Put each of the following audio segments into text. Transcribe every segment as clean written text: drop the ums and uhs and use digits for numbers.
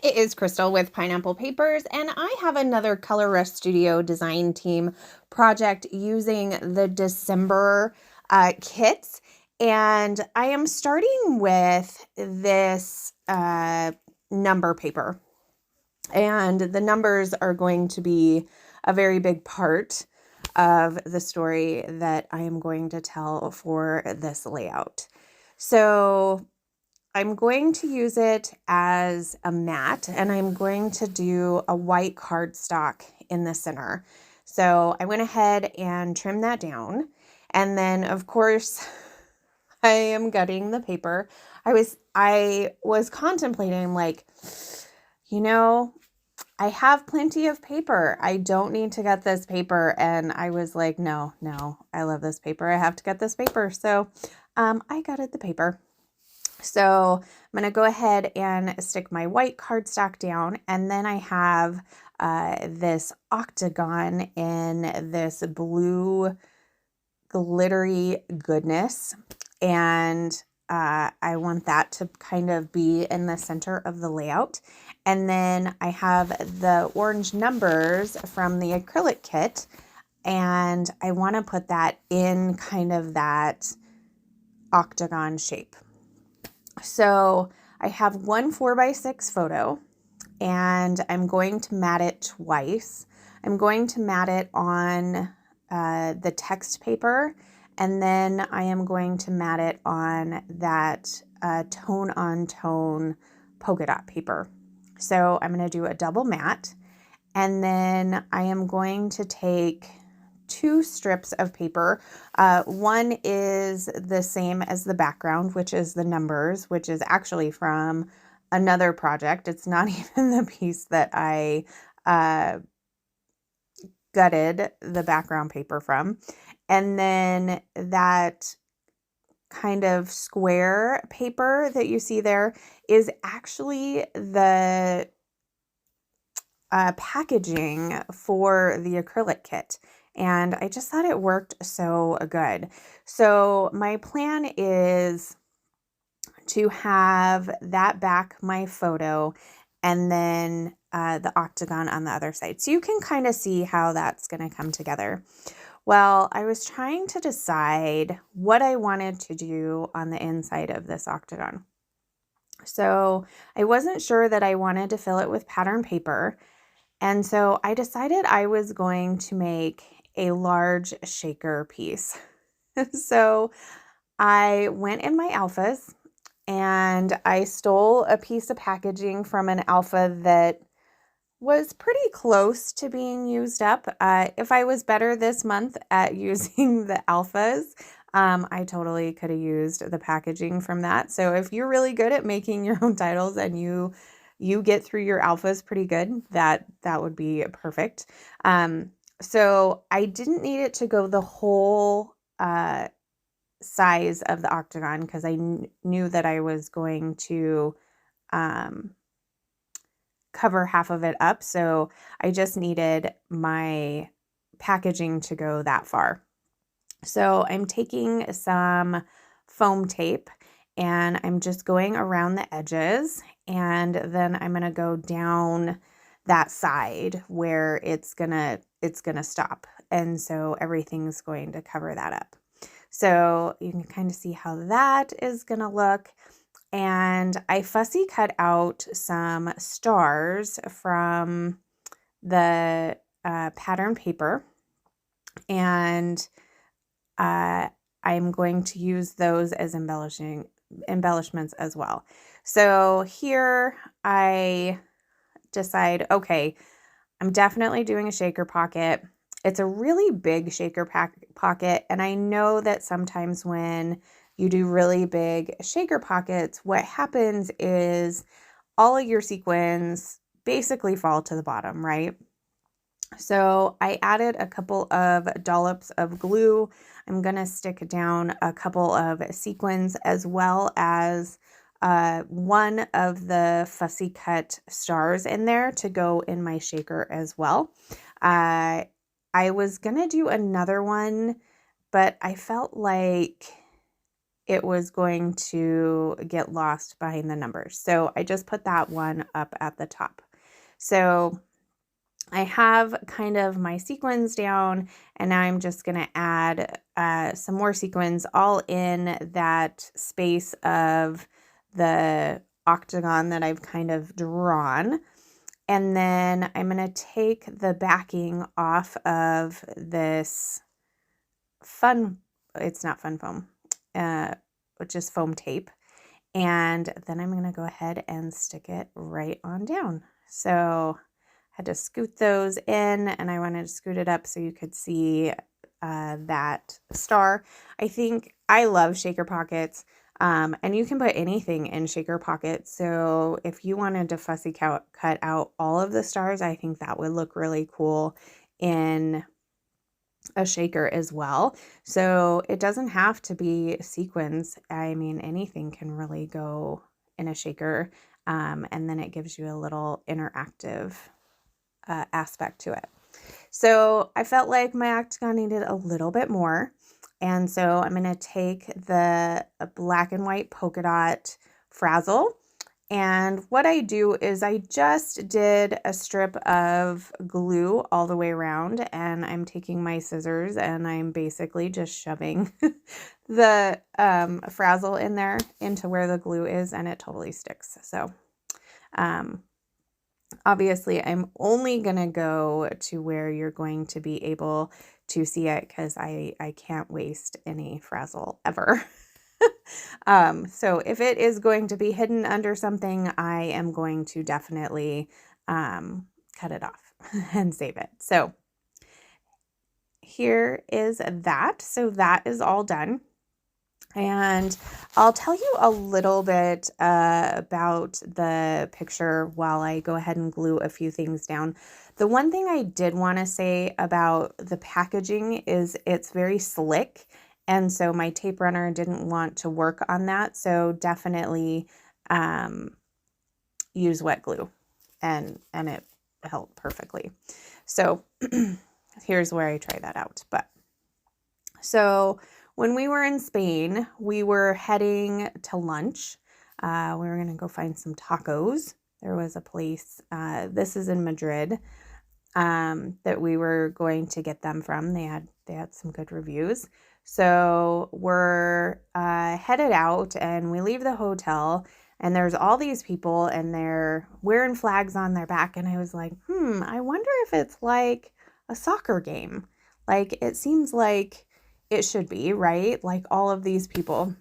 It is Crystal with Pineapple Papers, and I have another Color Rush Studio design team project using the December kits. And I am starting with this number paper. And the numbers are going to be a very big part of the story that I am going to tell for this layout. So I'm going to use it as a mat, and I'm going to do a white cardstock in the center. So I went ahead and trimmed that down. And then of course, I am gutting the paper. I was contemplating like, you know, I have plenty of paper. I don't need to get this paper. And I was like, no, I love this paper. I have to get this paper. So I gutted the paper. So I'm going to go ahead and stick my white cardstock down. And then I have this octagon in this blue glittery goodness. And I want that to kind of be in the center of the layout. And then I have the orange numbers from the acrylic kit. And I want to put that in kind of that octagon shape. So I have one 4x6 photo, and I'm going to mat it twice. I'm going to mat it on the text paper, and then I am going to mat it on that tone-on-tone polka dot paper. So I'm going to do a double mat, and then I am going to take two strips of paper. One is the same as the background, which is the numbers, which is actually from another project. It's not even the piece that I gutted the background paper from. And then that kind of square paper that you see there is actually the packaging for the acrylic kit. And I just thought it worked so good. So my plan is to have that back my photo and then the octagon on the other side. So you can kind of see how that's going to come together. Well, I was trying to decide what I wanted to do on the inside of this octagon. So I wasn't sure that I wanted to fill it with pattern paper. And so I decided I was going to make a large shaker piece. So I went in my alphas and I stole a piece of packaging from an alpha that was pretty close to being used up. If I was better this month at using the alphas, I totally could have used the packaging from that. So if you're really good at making your own titles and you get through your alphas pretty good, that would be perfect. So I didn't need it to go the whole size of the octagon because I knew that I was going to cover half of it up. So I just needed my packaging to go that far. So I'm taking some foam tape and I'm just going around the edges, and then I'm going to go down that side where it's going to stop. And so everything's going to cover that up. So you can kind of see how that is going to look. And I fussy cut out some stars from the pattern paper, and I'm going to use those as embellishments as well. So here I decide, okay, I'm definitely doing a shaker pocket. It's a really big shaker pocket, and I know that sometimes when you do really big shaker pockets, what happens is all of your sequins basically fall to the bottom, right? So I added a couple of dollops of glue. I'm going to stick down a couple of sequins as well as one of the fussy cut stars in there to go in my shaker as well. I was going to do another one, but I felt like it was going to get lost behind the numbers. So I just put that one up at the top. So I have kind of my sequins down, and now I'm just going to add some more sequins all in that space of the octagon that I've kind of drawn. And then I'm going to take the backing off of this it's not fun foam, just foam tape. And then I'm going to go ahead and stick it right on down. So I had to scoot those in, and I wanted to scoot it up so you could see that star. I think I love shaker pockets. And you can put anything in shaker pockets. So if you wanted to fussy cut out all of the stars, I think that would look really cool in a shaker as well. So it doesn't have to be sequins. I mean, anything can really go in a shaker. And then it gives you a little interactive aspect to it. So I felt like my octagon needed a little bit more. And so I'm going to take the black and white polka dot frazzle. And what I do is I just did a strip of glue all the way around, and I'm taking my scissors and I'm basically just shoving the frazzle in there into where the glue is, and it totally sticks. So obviously I'm only going to go to where you're going to be able to see it, because I can't waste any frazzle ever. So if it is going to be hidden under something, I am going to definitely cut it off and save it. So here is that. So that is all done. And I'll tell you a little bit about the picture while I go ahead and glue a few things down. The one thing I did want to say about the packaging is it's very slick. And so my tape runner didn't want to work on that. So definitely use wet glue, and it held perfectly. So here's where I try that out. So when we were in Spain, we were heading to lunch. We were going to go find some tacos. There was a place, this is in Madrid, that we were going to get them from. They had some good reviews. So we're headed out, and we leave the hotel, and there's all these people, and they're wearing flags on their back. And I was like, I wonder if it's like a soccer game. Like, it seems like it should be, right? Like all of these people.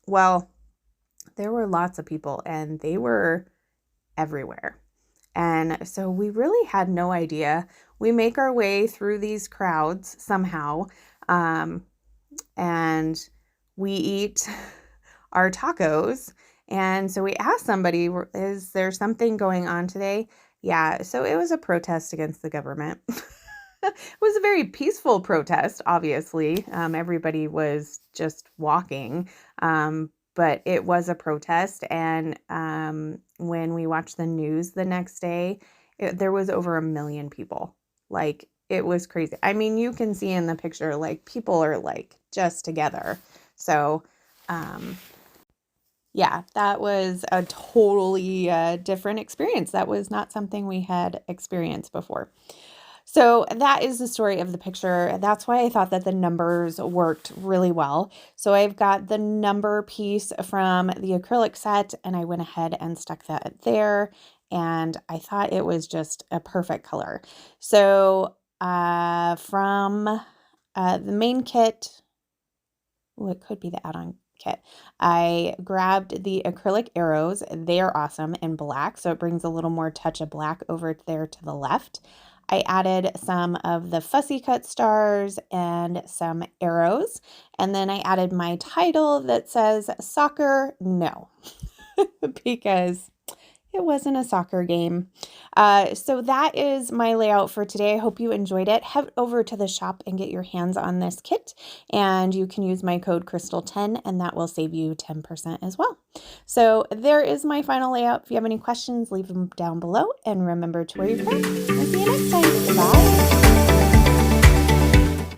Well, there were lots of people, and they were everywhere. And so we really had no idea. We make our way through these crowds somehow. And we eat our tacos. And so we asked somebody, is there something going on today? Yeah, so it was a protest against the government. It was a very peaceful protest, obviously. Everybody was just walking, but it was a protest. And when we watched the news the next day, there was over 1 million people. Like, it was crazy. I mean, you can see in the picture, like, people are like just together. So, yeah, that was a totally different experience. That was not something we had experienced before. So that is the story of the picture. That's why I thought that the numbers worked really well. So I've got the number piece from the acrylic set, and I went ahead and stuck that there. And I thought it was just a perfect color. So from the main kit, it could be the add-on kit, I grabbed the acrylic arrows. They are awesome in black, so it brings a little more touch of black over there to the left. I added some of the fussy cut stars and some arrows, and then I added my title that says Soccer No, because it wasn't a soccer game. So that is my layout for today. I hope you enjoyed it. Head over to the shop and get your hands on this kit, and you can use my code Crystal10, and that will save you 10% as well. So there is my final layout. If you have any questions, leave them down below, and remember to wear your crown. I'll see you next time. Bye.